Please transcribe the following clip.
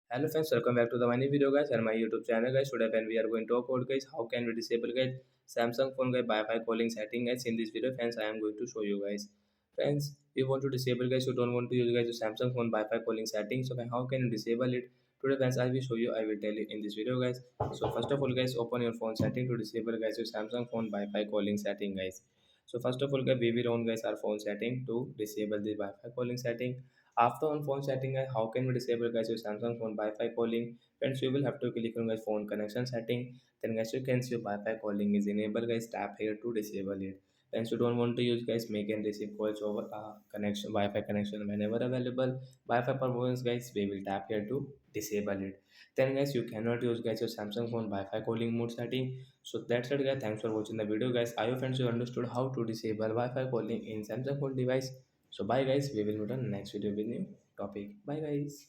Hello friends, welcome back to the my new video guys and my YouTube channel guys. Today when we are going to talk about guys how can we disable guys Samsung phone guys Wi-Fi calling setting guys. In this video friends, I am going to show you guys. Friends, you want to disable guys, you don't want to use guys your Samsung phone Wi-Fi calling setting. So how can you disable it? Today friends, I will show you. I will tell you in this video guys. So first of all guys, open your phone setting to disable guys your Samsung phone Wi-Fi calling setting guys. So first of all guys, we will on guys our phone setting to disable the Wi-Fi calling setting. After on phone setting, how can we disable guys your Samsung phone Wi-Fi calling? Friends, you will have to click on guys phone connection setting. Then guys you can see your Wi-Fi calling is enabled. Guys tap here to disable it. Friends, you don't want to use guys make and receive calls over connection Wi-Fi connection whenever available. Wi-Fi performance guys we will tap here to disable it. Then guys you cannot use guys your Samsung phone Wi-Fi calling mode setting. So that's it guys. Thanks for watching the video guys. I hope friends you understood how to disable Wi-Fi calling in Samsung phone device. So bye guys, we will meet on next video with new topic. Bye guys.